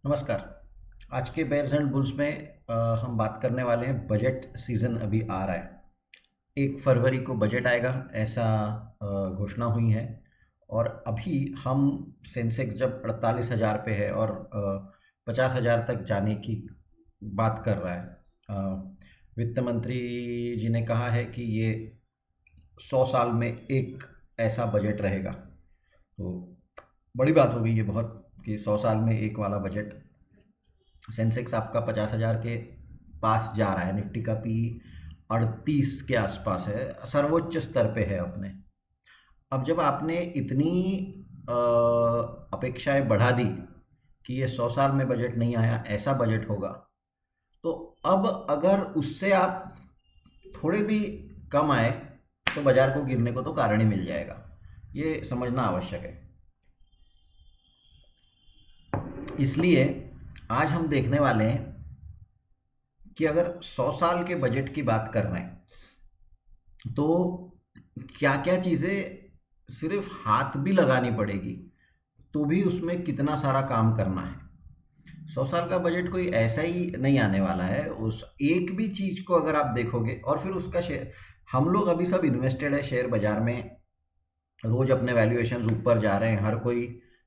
नमस्कार। आज के बेयर्स एंड बुल्स में हम बात करने वाले हैं। बजट सीज़न अभी आ रहा है। 1 फरवरी को बजट आएगा, ऐसा घोषणा हुई है। और अभी हम सेंसेक्स जब 48,000 पे है और 50,000 तक जाने की बात कर रहा है। वित्त मंत्री जी ने कहा है कि ये 100 साल में एक ऐसा बजट रहेगा। तो बड़ी बात हो गई ये बहुत, कि 100 साल में एक वाला बजट। सेंसेक्स आपका 50,000 के पास जा रहा है। निफ्टी का पी 38 के आसपास है, सर्वोच्च स्तर पे है अपने। अब जब आपने इतनी अ, अपेक्षाएं बढ़ा दी कि ये 100 साल में बजट नहीं आया, ऐसा बजट होगा, तो अब अगर उससे आप थोड़े भी कम आए तो बाजार को गिरने को तो कारण ही मिल जाएगा। ये समझना आवश्यक है। इसलिए आज हम देखने वाले हैं कि अगर 100 साल के बजट की बात कर रहे हैं तो क्या क्या चीज़ें सिर्फ हाथ भी लगानी पड़ेगी तो भी उसमें कितना सारा काम करना है। 100 साल का बजट कोई ऐसा ही नहीं आने वाला है। उस एक भी चीज़ को अगर आप देखोगे और फिर उसका शेयर, हम लोग अभी सब इन्वेस्टेड है शेयर बाजार में, रोज अपने वैल्यूएशंस ऊपर जा रहे हैं, हर कोई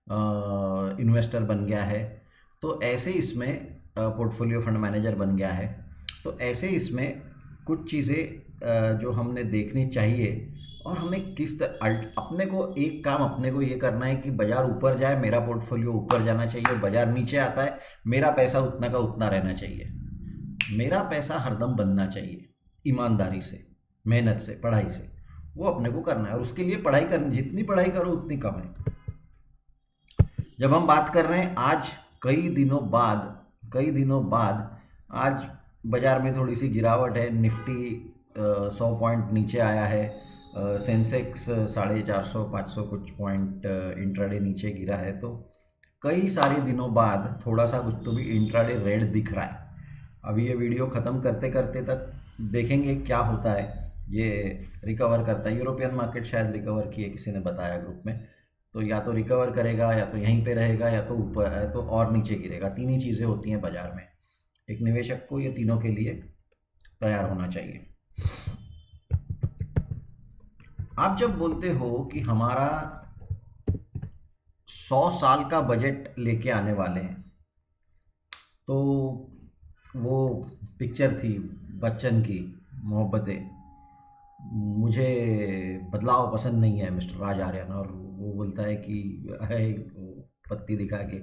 इन्वेस्टर बन गया है। तो ऐसे इसमें पोर्टफोलियो फंड मैनेजर बन गया है। तो ऐसे इसमें कुछ चीज़ें जो हमने देखनी चाहिए। और हमें अपने को एक काम अपने को ये करना है कि बाजार ऊपर जाए, मेरा पोर्टफोलियो ऊपर जाना चाहिए। बाजार नीचे आता है, मेरा पैसा उतना का उतना रहना चाहिए। मेरा पैसा हरदम बनना चाहिए, ईमानदारी से, मेहनत से, पढ़ाई से। वो अपने को करना है और उसके लिए पढ़ाई करनी, जितनी पढ़ाई करो उतनी कम है। जब हम बात कर रहे हैं आज, कई दिनों बाद आज बाजार में थोड़ी सी गिरावट है। निफ्टी 100 पॉइंट नीचे आया है। सेंसेक्स 450-500 कुछ पॉइंट इंट्राडे नीचे गिरा है। तो कई सारे दिनों बाद थोड़ा सा कुछ तो भी इंट्राडे रेड दिख रहा है। अभी ये वीडियो ख़त्म करते करते तक देखेंगे क्या होता है। ये रिकवर करता है, यूरोपियन मार्केट शायद रिकवर किए, किसी ने बताया ग्रुप में। तो या तो रिकवर करेगा, या तो यहीं पे रहेगा, या तो ऊपर है तो और नीचे गिरेगा। तीन ही चीज़ें होती हैं बाजार में। एक निवेशक को ये तीनों के लिए तैयार होना चाहिए। आप जब बोलते हो कि हमारा 100 साल का बजट लेके आने वाले हैं, तो वो पिक्चर थी बच्चन की, मोहब्बतें, मुझे बदलाव पसंद नहीं है, मिस्टर राज आर्यन। और वो बोलता है कि है, वो पत्ती दिखा के,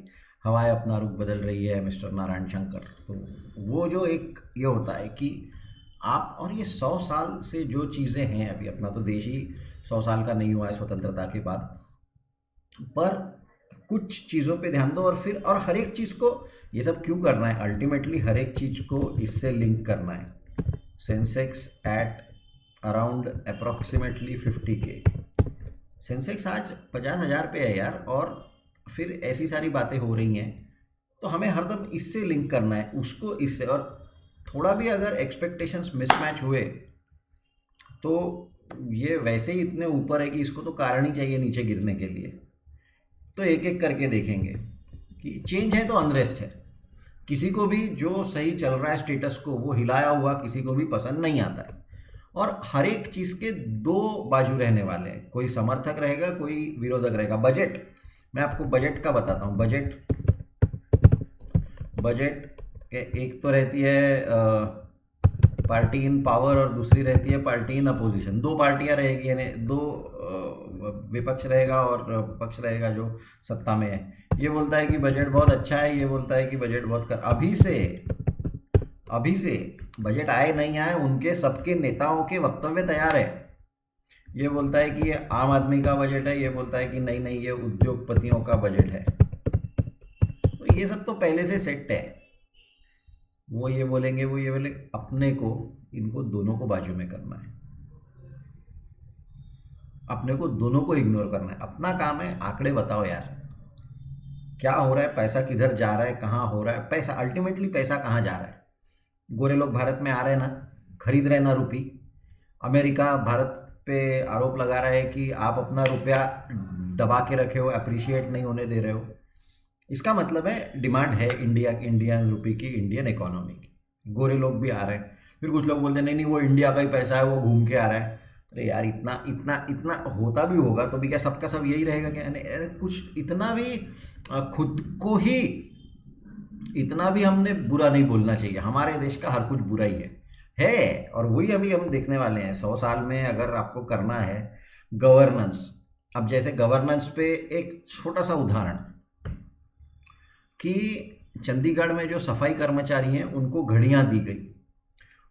हवाएं अपना रुख बदल रही है, मिस्टर नारायण शंकर। तो वो जो एक ये होता है कि आप, और ये 100 साल से जो चीज़ें हैं, अभी अपना तो देश ही 100 साल का नहीं हुआ है स्वतंत्रता के बाद, पर कुछ चीज़ों पे ध्यान दो। और फिर और हर एक चीज़ को, ये सब क्यों करना है, अल्टीमेटली हर एक चीज़ को इससे लिंक करना है। Sensex at around approximately 50K। Sensex आज 50,000 पे है यार, और फिर ऐसी सारी बातें हो रही हैं। तो हमें हरदम इससे लिंक करना है, उसको इससे। और थोड़ा भी अगर एक्सपेक्टेशंस मिसमैच हुए तो ये वैसे ही इतने ऊपर है कि इसको तो कारण ही चाहिए नीचे गिरने के लिए। तो एक एक करके देखेंगे कि चेंज है तो अनरेस्ट है। किसी को भी जो सही चल रहा है स्टेटस को, वो हिलाया हुआ किसी को भी पसंद नहीं आता है। और हर एक चीज़ के दो बाजू रहने वाले हैं, कोई समर्थक रहेगा, कोई विरोधक रहेगा। बजट, मैं आपको बजट का बताता हूँ। बजट के एक तो रहती है पार्टी इन पावर, और दूसरी रहती है पार्टी इन अपोजिशन। दो पार्टियां रहेगी, यानी दो विपक्ष रहेगा और पक्ष रहेगा जो सत्ता में है। ये बोलता है कि बजट बहुत अच्छा है, ये बोलता है कि बजट बहुत कर। अभी से बजट आए नहीं आए, उनके सबके नेताओं के वक्तव्य तैयार है। ये बोलता है कि ये आम आदमी का बजट है, ये बोलता है कि नहीं नहीं ये उद्योगपतियों का बजट है। तो ये सब तो पहले से सेट है। वो ये बोलेंगे, वो ये बोलेंगे। अपने को इनको दोनों को बाजू में करना है, अपने को दोनों को इग्नोर करना है। अपना काम है आंकड़े बताओ यार, क्या हो रहा है, पैसा किधर जा रहा है, कहाँ हो रहा है पैसा, अल्टीमेटली पैसा कहाँ जा रहा है। गोरे लोग भारत में आ रहे हैं ना, खरीद रहे ना रुपी। अमेरिका भारत पे आरोप लगा रहा है कि आप अपना रुपया दबा के रखे हो, अप्रिशिएट नहीं होने दे रहे हो। इसका मतलब है डिमांड है इंडियन रुपये की, इंडियन इकोनॉमी की। गोरे लोग भी आ रहे हैं। फिर कुछ लोग बोलते हैं नहीं नहीं वो इंडिया का ही पैसा है, वो घूम के आ रहा है। अरे यार इतना इतना इतना होता भी होगा तो भी क्या सबका सब यही रहेगा क्या? नहीं, अरे कुछ इतना भी खुद को ही इतना भी हमने बुरा नहीं बोलना चाहिए। हमारे देश का हर कुछ बुरा ही है। और वही अभी हम देखने वाले हैं 100 साल में। अगर आपको करना है गवर्नेंस, अब जैसे गवर्नेंस पे एक छोटा सा उदाहरण कि चंडीगढ़ में जो सफाई कर्मचारी हैं उनको घड़ियां दी गई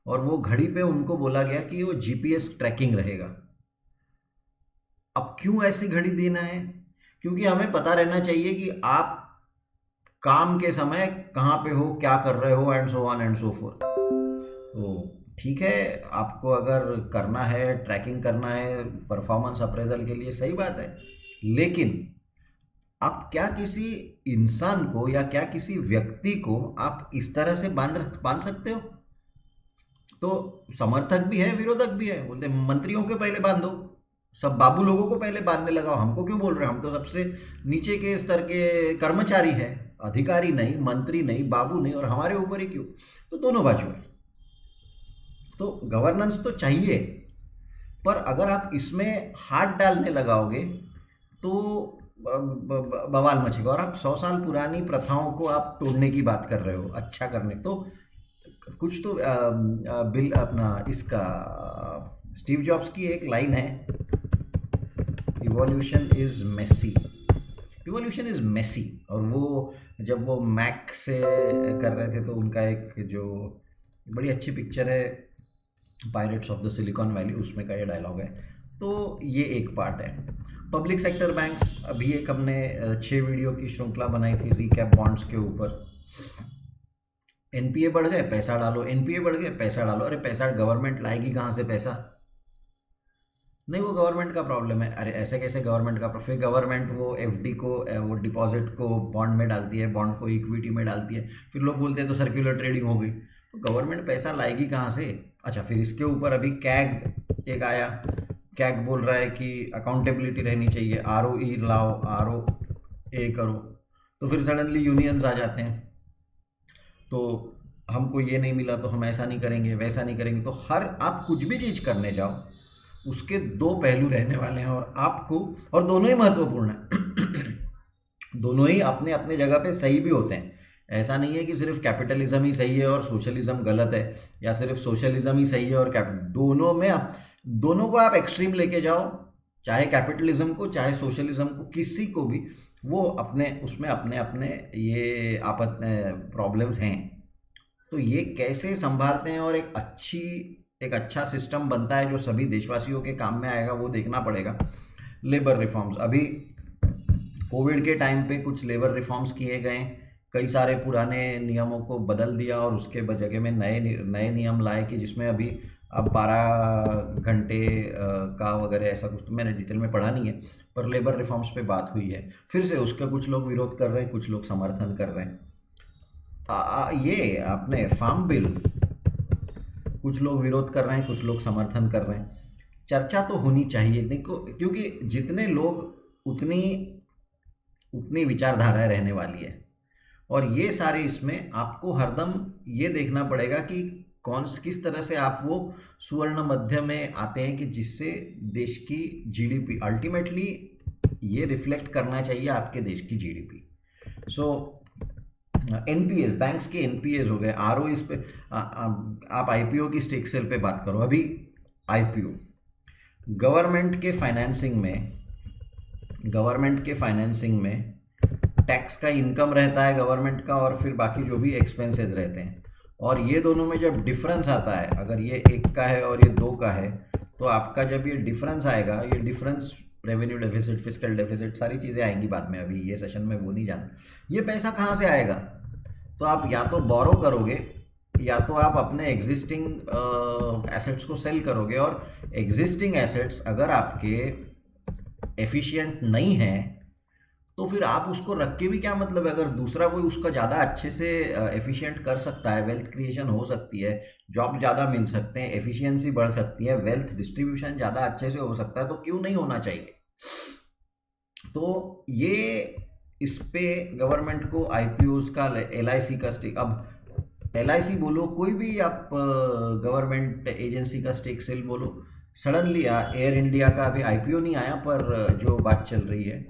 और वो घड़ी पे उनको बोला गया कि वो जीपीएस ट्रैकिंग रहेगा। अब क्यों ऐसी घड़ी देना है? क्योंकि हमें पता रहना चाहिए कि आप काम के समय कहाँ पे हो, क्या कर रहे हो, and so on and so fourth. तो ठीक है, आपको अगर करना है, ट्रैकिंग करना है परफॉर्मेंस अप्रेजल के लिए, सही बात है। लेकिन आप क्या किसी इंसान को या क्या किसी व्यक्ति को आप इस तरह से बांध सकते हो? तो समर्थक भी है, विरोधक भी है। बोलते मंत्रियों के पहले बांधो, सब बाबू लोगों को पहले बांधने लगाओ, हमको क्यों बोल रहे हैं? हम तो सबसे नीचे के स्तर के कर्मचारी हैं, अधिकारी नहीं, मंत्री नहीं, बाबू नहीं, और हमारे ऊपर ही क्यों? तो दोनों बाजू है। तो गवर्नेंस तो चाहिए, पर अगर आप इसमें हाथ डालने लगाओगे तो बवाल मचेगा। और आप 100 साल पुरानी प्रथाओं को आप तोड़ने की बात कर रहे हो, अच्छा करने। तो कुछ तो बिल अपना इसका स्टीव जॉब्स की एक लाइन है, evolution is messy, evolution is messy. और वो जब वो मैक से कर रहे थे तो उनका एक जो बड़ी अच्छी पिक्चर है pirates of the silicon valley, उसमें का ये डायलॉग है। तो ये एक पार्ट है। पब्लिक सेक्टर बैंक्स, अभी एक हमने 6 वीडियो की श्रृंखला बनाई थी रिकैप बॉन्ड्स के ऊपर। एनपीए बढ़ गए, पैसा डालो, एनपीए बढ़ गए, पैसा डालो। अरे पैसा गवर्नमेंट लाएगी कहाँ से पैसा? नहीं, वो गवर्नमेंट का प्रॉब्लम है। अरे ऐसे कैसे गवर्नमेंट का? फिर गवर्नमेंट वो एफडी को, वो डिपॉजिट को बॉन्ड में डालती है, बॉन्ड को इक्विटी में डालती है। फिर लोग बोलते हैं तो सर्कुलर ट्रेडिंग हो गई। तो गवर्नमेंट पैसा लाएगी कहाँ से? अच्छा, फिर इसके ऊपर अभी कैग एक आया। कैग बोल रहा है कि अकाउंटेबिलिटी रहनी चाहिए, आरओई लाओ, आरओए करो। तो फिर सडनली यूनियंस आ जाते हैं, तो हमको ये नहीं मिला तो हम ऐसा नहीं करेंगे, वैसा नहीं करेंगे। तो हर आप कुछ भी चीज़ करने जाओ उसके दो पहलू रहने वाले हैं, और आपको, और दोनों ही महत्वपूर्ण हैं। दोनों ही अपने अपने जगह पे सही भी होते हैं। ऐसा नहीं है कि सिर्फ कैपिटलिज्म ही सही है और सोशलिज्म गलत है, या सिर्फ सोशलिज्म ही सही है और दोनों में आप, दोनों को आप एक्सट्रीम लेके जाओ, चाहे कैपिटलिज्म को चाहे सोशलिज्म को, किसी को भी, वो अपने उसमें अपने अपने ये आपत प्रॉब्लम्स हैं। तो ये कैसे संभालते हैं और एक अच्छा सिस्टम बनता है जो सभी देशवासियों के काम में आएगा, वो देखना पड़ेगा। लेबर रिफॉर्म्स, अभी कोविड के टाइम पे कुछ लेबर रिफॉर्म्स किए गए, कई सारे पुराने नियमों को बदल दिया और उसके जगह में नए नियम लाए कि जिसमें अभी अब 12 घंटे का वगैरह ऐसा कुछ, तो मैंने डिटेल में पढ़ा नहीं है, पर लेबर रिफॉर्म्स पे बात हुई है। फिर से उसका कुछ लोग विरोध कर रहे हैं, कुछ लोग समर्थन कर रहे हैं। ये आपने फार्म बिल, कुछ लोग विरोध कर रहे हैं, कुछ लोग समर्थन कर रहे हैं। चर्चा तो होनी चाहिए, देखो, क्योंकि जितने लोग उतनी उतनी विचारधाराएं रहने वाली है। और ये सारे इसमें आपको हरदम ये देखना पड़ेगा कि किस तरह से आप वो सुवर्ण मध्य में आते हैं कि जिससे देश की जीडीपी, अल्टीमेटली ये रिफ्लेक्ट करना चाहिए आपके देश की जीडीपी। सो एनपीएस, बैंक्स के एनपीएस हो गए, आरओ, इस पे आप आईपीओ की स्टेक सेल पे बात करो। अभी आईपीओ गवर्नमेंट के फाइनेंसिंग में टैक्स का इनकम रहता है गवर्नमेंट का, और फिर बाकी जो भी एक्सपेंसेस रहते हैं। और ये दोनों में जब डिफरेंस आता है, अगर ये 1 का है और ये 2 का है, तो आपका जब ये डिफरेंस आएगा, ये difference revenue deficit, fiscal deficit, सारी चीज़ें आएंगी बाद में, अभी ये सेशन में वो नहीं जाना। ये पैसा कहाँ से आएगा? तो आप या तो बोरो करोगे, या तो आप अपने एग्जिस्टिंग एसेट्स को सेल करोगे। और एग्जिस्टिंग एसेट्स अगर आपके एफिशिएंट नहीं हैं तो फिर आप उसको रख के भी क्या मतलब है? अगर दूसरा कोई उसका ज़्यादा अच्छे से एफिशिएंट कर सकता है, वेल्थ क्रिएशन हो सकती है, जॉब ज़्यादा मिल सकते हैं, एफिशिएंसी बढ़ सकती है, वेल्थ डिस्ट्रीब्यूशन ज़्यादा अच्छे से हो सकता है, तो क्यों नहीं होना चाहिए? तो ये इस पे गवर्नमेंट को आईपीओज का, एलआईसी का स्टेक, अब एलआईसी बोलो, कोई भी आप गवर्नमेंट एजेंसी का स्टेक सेल बोलो, सडनली एयर इंडिया का अभी आईपीओ नहीं आया, पर जो बात चल रही है,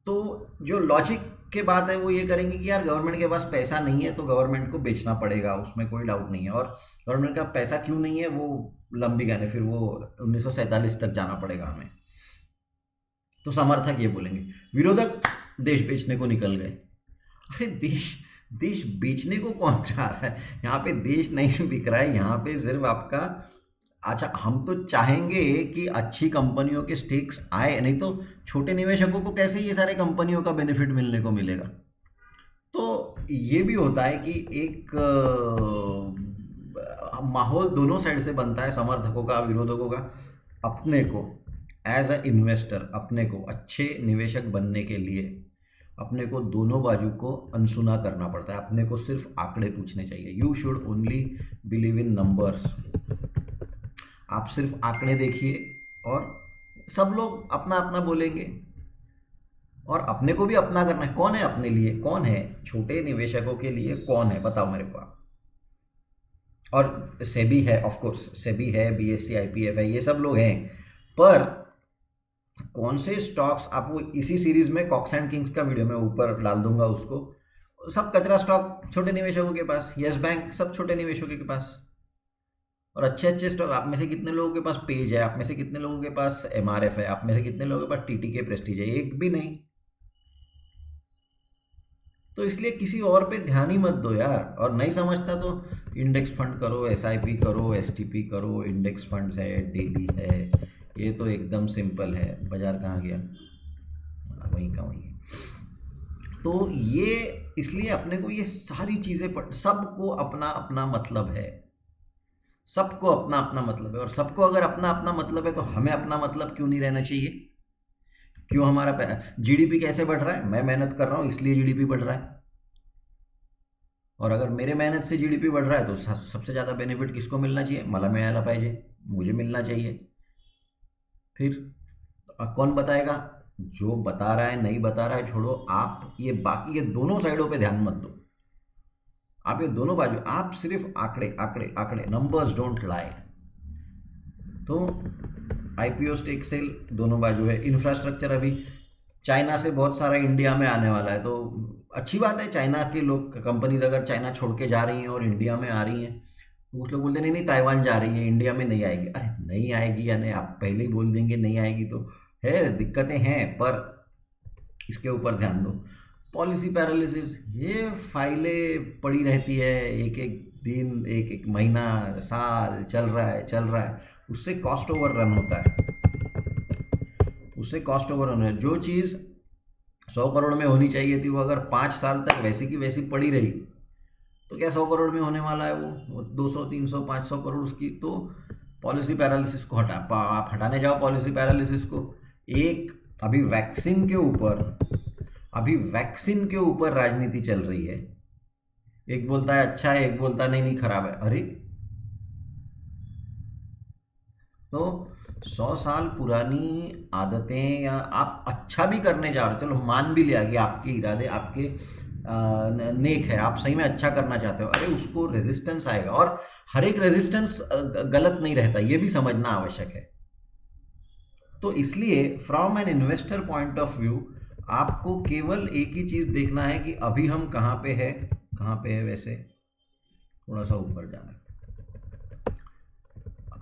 तो जो लॉजिक के बात है वो ये करेंगे कि यार गवर्नमेंट के पास पैसा नहीं है तो गवर्नमेंट को बेचना पड़ेगा, उसमें कोई डाउट नहीं है। और गवर्नमेंट का पैसा क्यों नहीं है वो लंबी गाने, फिर वो 1947 तक जाना पड़ेगा हमें। तो समर्थक ये बोलेंगे, विरोधक देश बेचने को निकल गए। अरे देश देश बेचने को कौन चाह रहा है? यहाँ पे देश नहीं बिक रहा है, यहाँ पे सिर्फ आपका, अच्छा हम तो चाहेंगे कि अच्छी कंपनियों के स्टेक्स आए, नहीं तो छोटे निवेशकों को कैसे ये सारे कंपनियों का बेनिफिट मिलने को मिलेगा। तो ये भी होता है कि एक माहौल दोनों साइड से बनता है, समर्थकों का, विरोधकों का। अपने को एज अ इन्वेस्टर, अपने को अच्छे निवेशक बनने के लिए अपने को दोनों बाजू को अनसुना करना पड़ता है। अपने को सिर्फ आंकड़े पूछने चाहिए। You should only believe in numbers. आप सिर्फ आंकड़े देखिए और सब लोग अपना अपना बोलेंगे, और अपने को भी अपना करना है। कौन है अपने लिए, कौन है छोटे निवेशकों के लिए, कौन है बताओ मेरे को। और सेबी है, ऑफ कोर्स सेबी है, बीएससी आईपीएफ है, ये सब लोग हैं, पर कौन से स्टॉक्स, आप वो इसी सीरीज में कॉक्स एंड किंग्स का वीडियो मैं ऊपर डाल दूंगा उसको, सब कचरा स्टॉक छोटे निवेशकों के पास, यस बैंक सब छोटे निवेशकों के पास। और अच्छे अच्छे स्टॉक, आप में से कितने लोगों के पास पेज है, आप में से कितने लोगों के पास एमआरएफ है, आप में से कितने लोगों के पास टीटीके प्रेस्टीज है? एक भी नहीं। तो इसलिए किसी और पे ध्यान ही मत दो यार। और नहीं समझता तो इंडेक्स फंड करो, एसआईपी करो, एसटीपी करो, इंडेक्स फंड है, डेली है, ये तो एकदम सिंपल है। बाजार कहाँ गया? वहीं का वहीं। तो ये इसलिए अपने को ये सारी चीज़ें सबको अपना अपना मतलब है, सबको अपना अपना मतलब है। और सबको अगर अपना अपना मतलब है तो हमें अपना मतलब क्यों नहीं रहना चाहिए? क्यों हमारा जीडीपी कैसे बढ़ रहा है? मैं मेहनत कर रहा हूँ इसलिए जीडीपी बढ़ रहा है। और अगर मेरे मेहनत से जीडीपी बढ़ रहा है तो सबसे ज़्यादा बेनिफिट किसको मिलना चाहिए? मला मिळायला पाहिजे, मुझे मिलना चाहिए। फिर कौन बताएगा? जो बता रहा है नहीं बता रहा है छोड़ो, आप ये बाकी ये दोनों साइडों पे ध्यान मत दो। आप ये दोनों बाजू, आप सिर्फ आंकड़े आंकड़े आंकड़े, नंबर्स डोंट लाई। तो आईपीओ स्टेक सेल दोनों बाजू है। इंफ्रास्ट्रक्चर अभी चाइना से बहुत सारा इंडिया में आने वाला है, तो अच्छी बात है। चाइना के लोग, कंपनीज अगर चाइना छोड़ के जा रही हैं और इंडिया में आ रही हैं, तो कुछ लोग बोलते नहीं नहीं ताइवान जा रही है, इंडिया में नहीं आएगी। अरे नहीं आएगी या नहीं, आप पहले ही बोल देंगे नहीं आएगी तो है, दिक्कतें हैं, पर इसके ऊपर ध्यान दो। पॉलिसी पैरालिसिस, ये फाइलें पड़ी रहती है, एक एक दिन, एक एक महीना, साल चल रहा है चल रहा है, उससे कॉस्ट ओवर रन होता है, उससे कॉस्ट ओवर रन है। जो चीज़ 100 करोड़ में होनी चाहिए थी, वो अगर 5 साल तक वैसी की वैसी पड़ी रही तो क्या 100 करोड़ में होने वाला है? वो 200 300 500 करोड़ उसकी। तो पॉलिसी पैरालिसिस को आप हटाने जाओ पॉलिसी पैरालिसिस को। एक अभी वैक्सीन के ऊपर राजनीति चल रही है। एक बोलता है अच्छा है, एक बोलता नहीं नहीं खराब है। अरे तो 100 साल पुरानी आदतें, या आप अच्छा भी करने जा रहे हो, चलो मान भी लिया कि आपके इरादे आपके नेक है, आप सही में अच्छा करना चाहते हो, अरे उसको रेजिस्टेंस आएगा। और हर एक रेजिस्टेंस गलत नहीं रहता, ये भी समझना आवश्यक है। तो इसलिए from an investor point of view आपको केवल एक ही चीज़ देखना है कि अभी हम कहाँ पे है। वैसे थोड़ा सा ऊपर जाना है।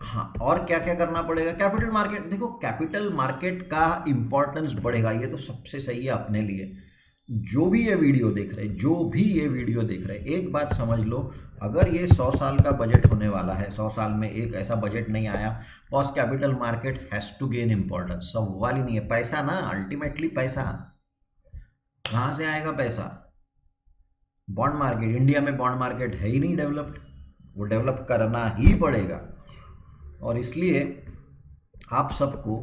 हाँ, और क्या क्या करना पड़ेगा? कैपिटल मार्केट, देखो कैपिटल मार्केट का इंपॉर्टेंस बढ़ेगा, ये तो सबसे सही है अपने लिए। जो भी ये वीडियो देख रहे, एक बात समझ लो, अगर ये 100 साल का बजट होने वाला है, 100 साल में एक ऐसा बजट नहीं आया, post capital market has to gain importance. सवाल ही नहीं है। पैसा ना, अल्टीमेटली पैसा कहाँ से आएगा? पैसा बॉन्ड मार्केट, इंडिया में बॉन्ड मार्केट है ही नहीं डेवलप्ड, वो डेवलप करना ही पड़ेगा। और इसलिए आप सबको,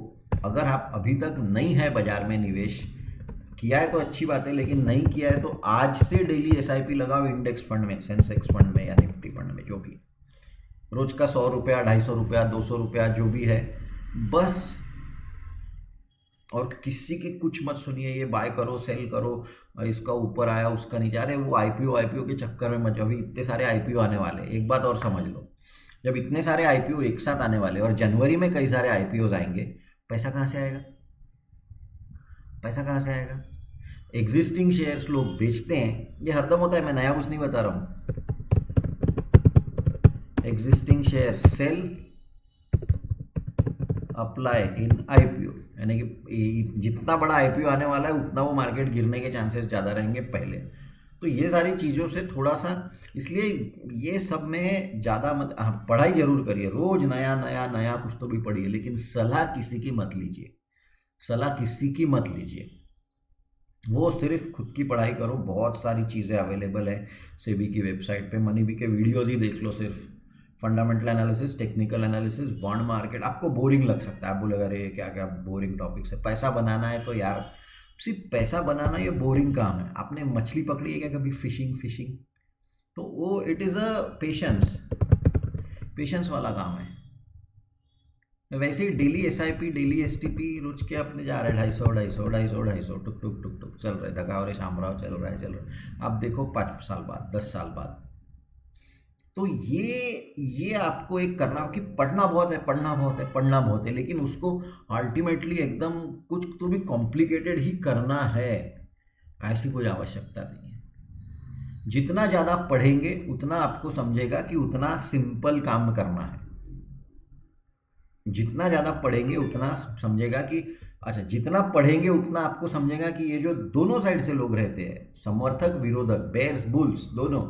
अगर आप अभी तक नहीं है बाजार में निवेश किया है तो अच्छी बात है, लेकिन नहीं किया है तो आज से डेली एसआईपी लगाओ इंडेक्स फंड में, सेंसेक्स फंड में या निफ्टी फंड में, जो भी रोज का 100 रुपया, 250 रुपया, 200 रुपया जो भी है, बस और किसी की कुछ मत सुनिए, ये बाय करो सेल करो, इसका ऊपर आया उसका नीचे, अरे वो आईपीओ आईपीओ के चक्कर में मत, अभी इतने सारे आईपीओ आने वाले। एक बात और समझ लो, जब इतने सारे आईपीओ एक साथ आने वाले और जनवरी में कई सारे आईपीओ आएंगे, पैसा कहाँ से आएगा? पैसा कहाँ से आएगा? एग्जिस्टिंग शेयर्स लोग बेचते हैं, ये हरदम होता है, मैं नया कुछ नहीं बता रहा हूँ। Existing share sale apply in IPO, यानी कि जितना बड़ा आईपीओ आने वाला है उतना वो मार्केट गिरने के चांसेस ज़्यादा रहेंगे पहले। तो ये सारी चीज़ों से थोड़ा सा, इसलिए ये सब में ज़्यादा मत, हाँ पढ़ाई जरूर करिए, रोज़ नया नया नया कुछ तो भी पढ़िए, लेकिन सलाह किसी की मत लीजिए, सलाह किसी की मत लीजिए। वो सिर्फ खुद की पढ़ाई करो, बहुत सारी चीज़ें अवेलेबल है सेबी की वेबसाइट पे, मनीबी के वीडियोस ही देख लो, सिर्फ fundamental analysis, technical analysis, bond market. आपको बोरिंग लग सकता है, आप बोलेगा अरे क्या क्या बोरिंग टॉपिक्स है, पैसा बनाना है तो यार सिर्फ पैसा बनाना ये बोरिंग काम है। आपने मछली पकड़ी है क्या कभी? फिशिंग फिशिंग तो वो it is a patience, patience वाला काम है। वैसे ही डेली एसआईपी डेली एसटीपी रोज के अपने जा रहे हैं 250 टुक टुक टुक टुक चल रहे, धका और शामराव चल रहा है। आप देखो 5 साल बाद 10 साल बाद, तो ये आपको एक करना कि पढ़ना बहुत है, पढ़ना बहुत है, पढ़ना बहुत है, लेकिन उसको अल्टीमेटली एकदम कुछ तो भी कॉम्प्लिकेटेड ही करना है, ऐसी कोई आवश्यकता नहीं है। जितना ज़्यादा पढ़ेंगे उतना आपको समझेगा कि उतना सिंपल काम करना है। जितना ज़्यादा पढ़ेंगे उतना समझेगा कि अच्छा, जितना पढ़ेंगे उतना आपको समझेगा कि ये जो दोनों साइड से लोग रहते हैं, समर्थक विरोधक, बेयर्स बुल्स दोनों,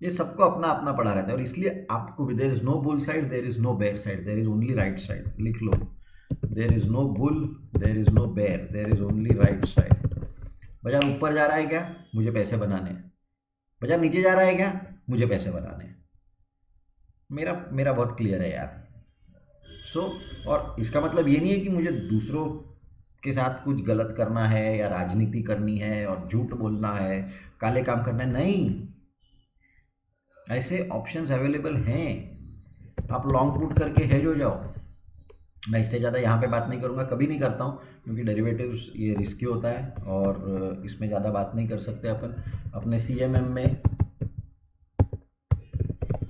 ये सबको अपना अपना पढ़ा रहता है। और इसलिए आपको भी there is no bull side, there is no bear side, there is only right side. लिख लो, there is no bull, there is no bear, there is only right side. बाजार ऊपर जा रहा है क्या? मुझे पैसे बनाने हैं। बाजार नीचे जा रहा है क्या? मुझे पैसे बनाने हैं। मेरा मेरा बहुत क्लियर है यार। और इसका मतलब ये नहीं है कि मुझे दूसरों के साथ कुछ गलत करना है या राजनीति करनी है और झूठ बोलना है, काले काम करना है, नहीं। ऐसे ऑप्शंस अवेलेबल हैं, आप लॉन्ग पुट करके हेज हो जाओ। मैं इससे ज़्यादा यहाँ पे बात नहीं करूँगा, कभी नहीं करता हूँ, क्योंकि डेरिवेटिव्स ये रिस्की होता है और इसमें ज़्यादा बात नहीं कर सकते अपन। अपने सीएमएम में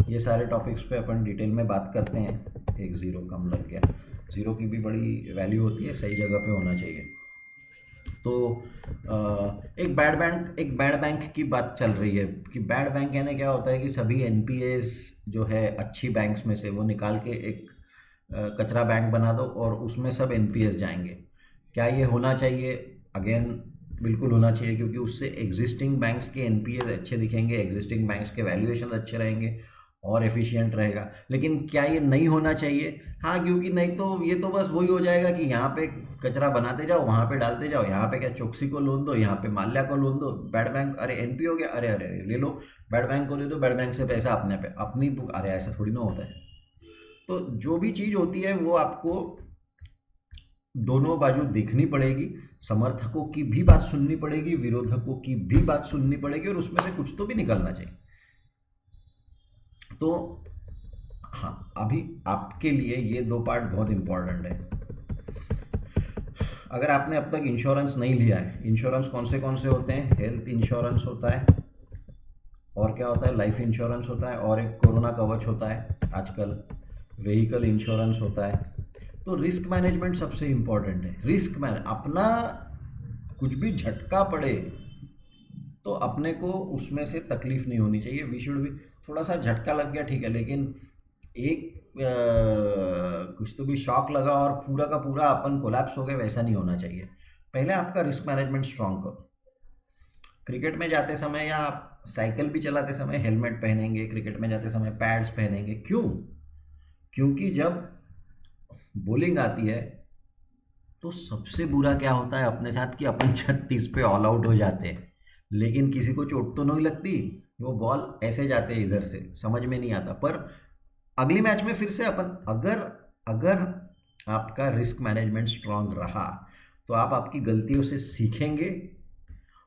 ये सारे टॉपिक्स पे अपन डिटेल में बात करते हैं। एक ज़ीरो कम लग गया, ज़ीरो की भी बड़ी वैल्यू होती है, सही जगह पे होना चाहिए। तो एक बैड बैंक की बात चल रही है कि बैड बैंक यानी क्या होता है कि सभी एनपीएस जो है अच्छी बैंक्स में से वो निकाल के एक कचरा बैंक बना दो और उसमें सब एनपीएस जाएंगे। क्या ये होना चाहिए? अगेन बिल्कुल होना चाहिए, क्योंकि उससे एग्जिस्टिंग बैंक्स के एनपीएस अच्छे दिखेंगे, एग्जिस्टिंग बैंक्स के वैल्यूएशन अच्छे रहेंगे और एफिशिएंट रहेगा। लेकिन क्या ये नहीं होना चाहिए? हाँ, क्योंकि नहीं तो ये तो बस वही हो जाएगा कि यहाँ पे कचरा बनाते जाओ, वहाँ पे डालते जाओ, यहाँ पे क्या चोक्सी को लोन दो, यहाँ पे माल्या को लोन दो, बैड बैंक, अरे एनपी हो गया, अरे अरे अरे ले लो, बैड बैंक को दे दो, बैड बैंक से पैसा अपने पे अपनी बुक, अरे ऐसा थोड़ी ना होता है। तो जो भी चीज़ होती है वो आपको दोनों बाजू देखनी पड़ेगी, समर्थकों की भी बात सुननी पड़ेगी, विरोधकों की भी बात सुननी पड़ेगी, और उसमें से कुछ तो भी निकलना चाहिए। तो हाँ, अभी आपके लिए ये दो पार्ट बहुत इंपॉर्टेंट है। अगर आपने अब तक इंश्योरेंस नहीं लिया है, इंश्योरेंस कौन से होते हैं? हेल्थ इंश्योरेंस होता है, और क्या होता है? लाइफ इंश्योरेंस होता है, और एक कोरोना कवच होता है आजकल, व्हीकल इंश्योरेंस होता है। तो रिस्क मैनेजमेंट सबसे इम्पोर्टेंट है। रिस्क मैन अपना कुछ भी झटका पड़े तो अपने को उसमें से तकलीफ नहीं होनी चाहिए। वी शुड भी, थोड़ा सा झटका लग गया ठीक है, लेकिन एक कुछ तो भी शॉक लगा और पूरा का पूरा अपन कोलैप्स हो गए, वैसा नहीं होना चाहिए। पहले आपका रिस्क मैनेजमेंट स्ट्रांग करो। क्रिकेट में जाते समय या आप साइकिल भी चलाते समय हेलमेट पहनेंगे, क्रिकेट में जाते समय पैड्स पहनेंगे। क्यों? क्योंकि जब बॉलिंग आती है तो सबसे बुरा क्या होता है अपने साथ कि अपन 36 पे ऑल आउट हो जाते हैं, लेकिन किसी को चोट तो नहीं लगती, वो बॉल ऐसे जाते हैं इधर से, समझ में नहीं आता। पर अगली मैच में फिर से अपन, अगर अगर आपका रिस्क मैनेजमेंट स्ट्रांग रहा तो आप आपकी गलतियों से सीखेंगे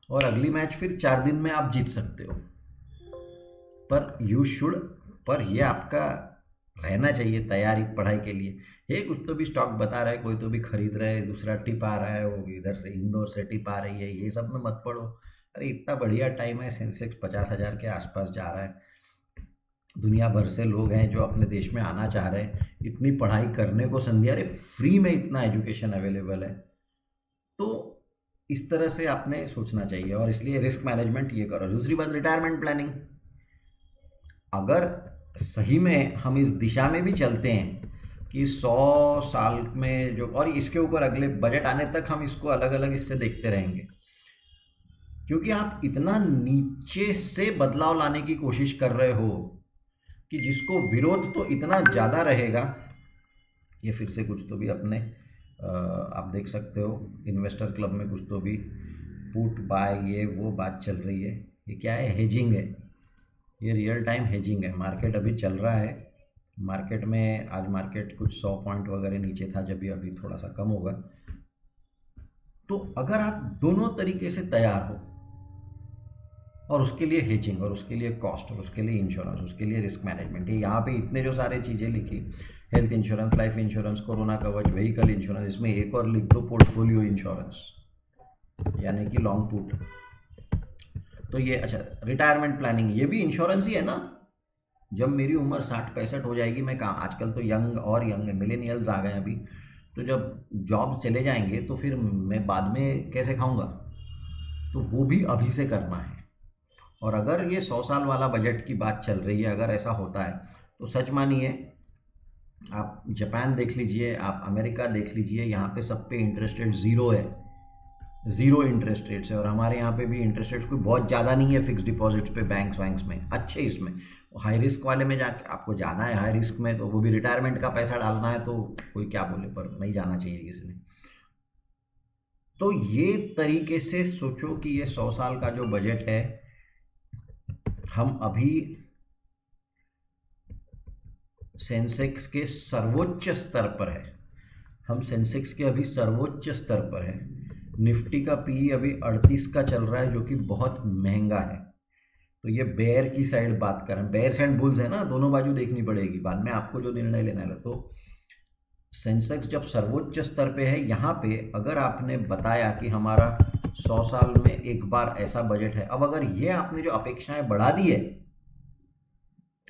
और अगली मैच फिर 4 दिन में आप जीत सकते हो। पर यू शुड, पर ये आपका रहना चाहिए तैयारी पढ़ाई के लिए ये कुछ तो भी स्टॉक बता रहा है, कोई तो भी खरीद रहा है, दूसरा टिप आ रहा है, वो इधर से इंदौर से टिप आ रही है, ये सब में मत पड़ो। अरे इतना बढ़िया टाइम है, सेंसेक्स 50,000 के आसपास जा रहा है। दुनिया भर से लोग हैं जो अपने देश में आना चाह रहे हैं, इतनी पढ़ाई करने को संध्या, अरे फ्री में इतना एजुकेशन अवेलेबल है। तो इस तरह से आपने सोचना चाहिए, और इसलिए रिस्क मैनेजमेंट ये करो। दूसरी बात, रिटायरमेंट प्लानिंग। अगर सही में हम इस दिशा में भी चलते हैं कि 100 साल में जो, और इसके ऊपर अगले बजट आने तक हम इसको अलग अलग इससे देखते रहेंगे, क्योंकि आप इतना नीचे से बदलाव लाने की कोशिश कर रहे हो कि जिसको विरोध तो इतना ज़्यादा रहेगा। ये फिर से कुछ तो भी अपने आप देख सकते हो इन्वेस्टर क्लब में कुछ तो भी पुट बाय ये वो बात चल रही है। ये क्या है? हेजिंग है। ये रियल टाइम हेजिंग है। मार्केट अभी चल रहा है, मार्केट में आज मार्केट कुछ 100 पॉइंट वगैरह नीचे था, जब भी अभी थोड़ा सा कम होगा। तो अगर आप दोनों तरीके से तैयार हो, और उसके लिए हेजिंग, और उसके लिए कॉस्ट, और उसके लिए इंश्योरेंस, उसके लिए रिस्क मैनेजमेंट, ये यहाँ पे इतने जो सारे चीज़ें लिखी, health insurance, life insurance, corona कवच, व्हीकल इंश्योरेंस, इसमें एक और लिख दो पोर्टफोलियो इंश्योरेंस, यानी कि लॉन्ग पुट। तो ये अच्छा, रिटायरमेंट प्लानिंग ये भी इंश्योरेंस ही है ना। जब मेरी उम्र 60-65 हो जाएगी, मैं कहाँ, आजकल तो यंग और यंग मिलेनियल्स आ गए अभी, तो जब जॉब चले जाएंगे तो फिर मैं बाद में कैसे खाऊंगा? तो वो भी अभी से करना है। और अगर ये 100 साल वाला बजट की बात चल रही है, अगर ऐसा होता है तो सच मानिए, आप जापान देख लीजिए, आप अमेरिका देख लीजिए, यहाँ पे सब पे इंटरेस्ट रेट ज़ीरो है, ज़ीरो इंटरेस्ट रेट्स है। और हमारे यहाँ पे भी इंटरेस्ट रेट्स कोई बहुत ज़्यादा नहीं है फिक्स डिपॉजिट्स पे, बैंक्स वैंक्स में अच्छे। इसमें हाई रिस्क वाले में जाके आपको जाना है, हाई रिस्क में, तो वो भी रिटायरमेंट का पैसा डालना है, तो कोई क्या बोले, पर नहीं जाना चाहिए किसी ने। तो ये तरीके से सोचो कि ये 100 साल का जो बजट है, हम अभी सेंसेक्स के सर्वोच्च स्तर पर है, हम सेंसेक्स के अभी सर्वोच्च स्तर पर है। निफ्टी का पी अभी 38 का चल रहा है, जो कि बहुत महंगा है। तो ये बेयर की साइड बात कर रहे हैं, बेयर्स एंड बुल्स है ना, दोनों बाजू देखनी पड़ेगी बाद में आपको जो निर्णय लेना है। तो सेंसेक्स जब सर्वोच्च स्तर पे है, यहाँ पे अगर आपने बताया कि हमारा 100 साल में एक बार ऐसा बजट है, अब अगर ये आपने जो अपेक्षाएं बढ़ा दी है,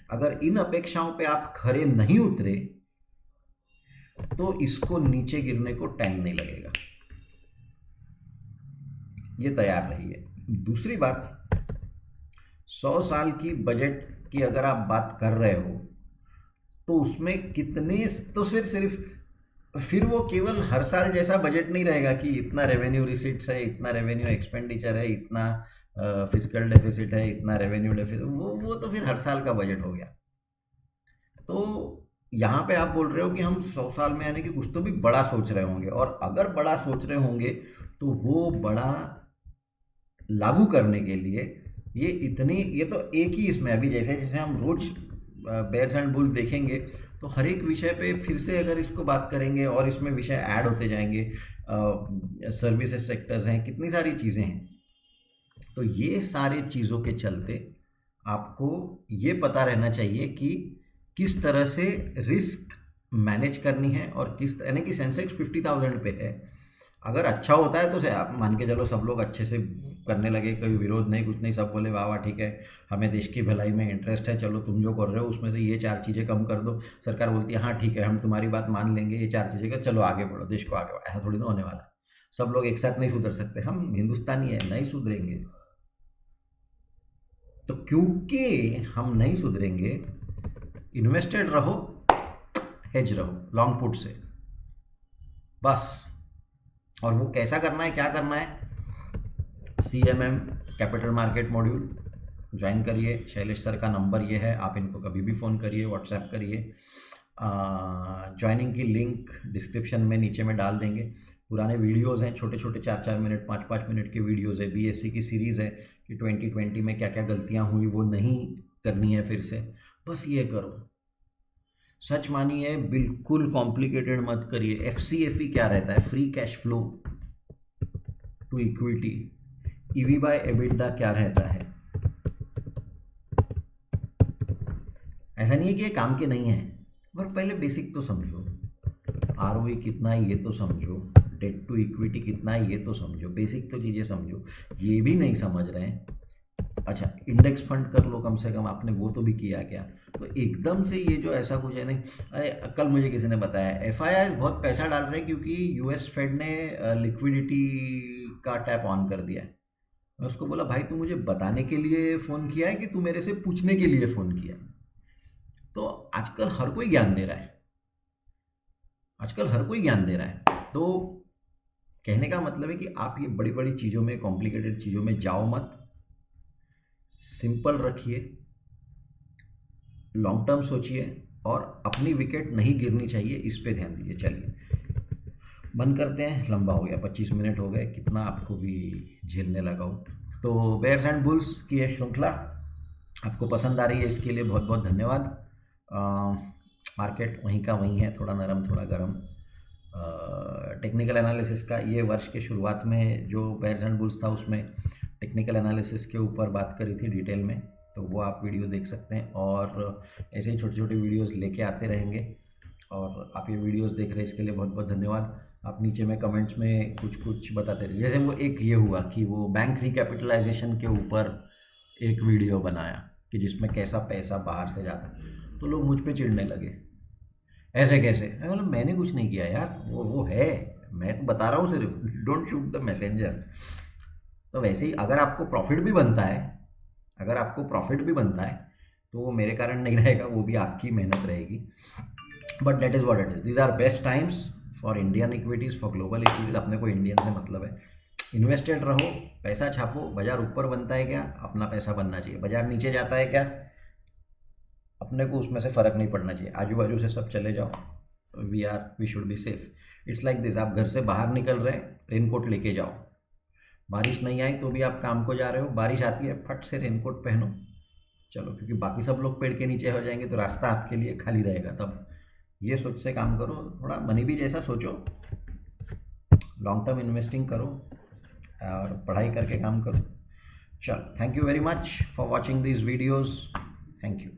अगर इन अपेक्षाओं पे आप खरे नहीं उतरे, तो इसको नीचे गिरने को टाइम नहीं लगेगा। ये तैयार रहिए। दूसरी बात, 100 साल की बजट की अगर आप बात कर रहे हो, तो उसमें कितने, तो फिर वो केवल हर साल जैसा बजट नहीं रहेगा कि इतना रेवेन्यू रिसीट्स है, इतना रेवेन्यू एक्सपेंडिचर है, इतना फिस्कल डेफिसिट है, इतना रेवेन्यू डेफिसिट, वो तो फिर हर साल का बजट हो गया। तो यहाँ पे आप बोल रहे हो कि हम 100 साल में, यानी कि कुछ तो भी बड़ा सोच रहे होंगे, और अगर बड़ा सोच रहे होंगे तो वो बड़ा लागू करने के लिए ये तो एक ही इसमें, अभी जैसे जैसे हम रोज बेयर्स एंड बुल्स देखेंगे, तो हर एक विषय पे फिर से अगर इसको बात करेंगे, और इसमें विषय ऐड होते जाएंगे। सर्विसेज सेक्टर्स हैं, कितनी सारी चीज़ें हैं। तो ये सारे चीज़ों के चलते आपको ये पता रहना चाहिए कि किस तरह से रिस्क मैनेज करनी है, और किस, यानी कि सेंसेक्स 50,000 पे है। अगर अच्छा होता है तो से आप मान के चलो सब लोग अच्छे से करने लगे, कोई विरोध नहीं, कुछ नहीं, सब बोले वाह वाह ठीक है, हमें देश की भलाई में इंटरेस्ट है, चलो तुम जो कर रहे हो उसमें से ये 4 चीज़ें कम कर दो। सरकार बोलती है हाँ ठीक है, हम तुम्हारी बात मान लेंगे, ये 4 चीज़ें का, चलो आगे बढ़ो, देश को आगे बढ़ो। ऐसा थोड़ी ना होने वाला। सब लोग एक साथ नहीं सुधर सकते, हम हिंदुस्तानी है, नहीं सुधरेंगे। तो क्योंकि हम नहीं सुधरेंगे, इन्वेस्टेड रहो, हेज रहो लॉन्ग पुट से, बस। और वो कैसा करना है, क्या करना है? CMM capital market module join करिए। शैलेश सर का नंबर ये है, आप इनको कभी भी फ़ोन करिए, व्हाट्सएप करिए। ज्वाइनिंग की लिंक डिस्क्रिप्शन में नीचे में डाल देंगे। पुराने वीडियोज़ हैं, छोटे छोटे 4-4 मिनट 5-5 मिनट के वीडियोज़ है। BSc की सीरीज़ है कि 2020 में क्या क्या गलतियाँ हुई, वो नहीं करनी है फिर से, बस ये करो। सच मानिए, बिल्कुल कॉम्प्लिकेटेड मत करिए। FCFE क्या रहता है? Free cash flow to equity. EV/EBITDA क्या रहता है? ऐसा नहीं है कि ये काम के नहीं है, पर पहले बेसिक तो समझो। आरओई कितना है ये तो समझो, डेट टू इक्विटी कितना है ये तो समझो, बेसिक तो चीज़ें समझो, ये भी नहीं समझ रहे हैं। अच्छा, इंडेक्स फंड कर लो कम से कम, आपने वो तो भी किया क्या? तो एकदम से ये जो ऐसा कुछ है नहीं। अरे कल मुझे किसी ने बताया एफआईआई बहुत पैसा डाल रहे हैं क्योंकि यूएस फेड ने लिक्विडिटी का टैप ऑन कर दिया है। मैं उसको बोला भाई तू मुझे बताने के लिए फ़ोन किया है कि तू मेरे से पूछने के लिए फ़ोन किया है? तो आजकल हर कोई ज्ञान दे रहा है, आजकल हर कोई ज्ञान दे रहा है। तो कहने का मतलब है कि आप ये बड़ी बड़ी चीज़ों में, कॉम्प्लिकेटेड चीज़ों में जाओ मत, सिंपल रखिए, लॉन्ग टर्म सोचिए और अपनी विकेट नहीं गिरनी चाहिए, इस पे ध्यान दीजिए। चलिए बंद करते हैं, लंबा हो गया, 25 मिनट हो गए, कितना आपको भी झेलने लगा हो। तो बेयर्स एंड बुल्स की ये श्रृंखला आपको पसंद आ रही है, इसके लिए बहुत बहुत धन्यवाद। मार्केट वहीं का वहीं है, थोड़ा नरम थोड़ा गर्म। टेक्निकल एनालिसिस का ये वर्ष के शुरुआत में जो बेयर्स एंड बुल्स था उसमें टेक्निकल एनालिसिस के ऊपर बात करी थी डिटेल में, तो वो आप वीडियो देख सकते हैं। और ऐसे ही छोटे छोटे वीडियोस लेके आते रहेंगे, और आप ये वीडियोस देख रहे हैं इसके लिए बहुत बहुत धन्यवाद। आप नीचे में कमेंट्स में कुछ कुछ बताते रहिए। जैसे वो एक ये हुआ कि वो बैंक रिकैपिटलाइजेशन के ऊपर एक वीडियो बनाया कि जिसमें कैसा पैसा बाहर से जाता, तो लोग मुझ पे चिढ़ने लगे, ऐसे कैसे? मैं बोला मैंने कुछ नहीं किया यार, वो है, मैं तो बता रहा हूँ सिर्फ, डोंट शूट द मैसेंजर। तो वैसे ही अगर आपको प्रॉफिट भी बनता है, अगर आपको प्रॉफिट भी बनता है तो वो मेरे कारण नहीं रहेगा, वो भी आपकी मेहनत रहेगी। But that is what it is, these are best times for Indian equities, for global equities. अपने को इंडियन से मतलब है, इन्वेस्टेड रहो, पैसा छापो। बाजार ऊपर बनता है क्या, अपना पैसा बनना चाहिए। बाजार नीचे जाता है क्या, अपने को उसमें से फ़र्क नहीं पड़ना चाहिए, आजू बाजू से सब चले जाओ। We should be safe. It's like this, आप घर से बाहर निकल रहे हैं, रेनकोट लेके जाओ। बारिश नहीं आई तो भी आप काम को जा रहे हो, बारिश आती है फट से रेनकोट पहनो, चलो, क्योंकि बाकी सब लोग पेड़ के नीचे हो जाएंगे तो रास्ता आपके लिए खाली रहेगा। तब ये सोच से काम करो, थोड़ा मनी भी जैसा सोचो, लॉन्ग टर्म इन्वेस्टिंग करो और पढ़ाई करके काम करो। चलो, thank you very much for watching this videos, thank you.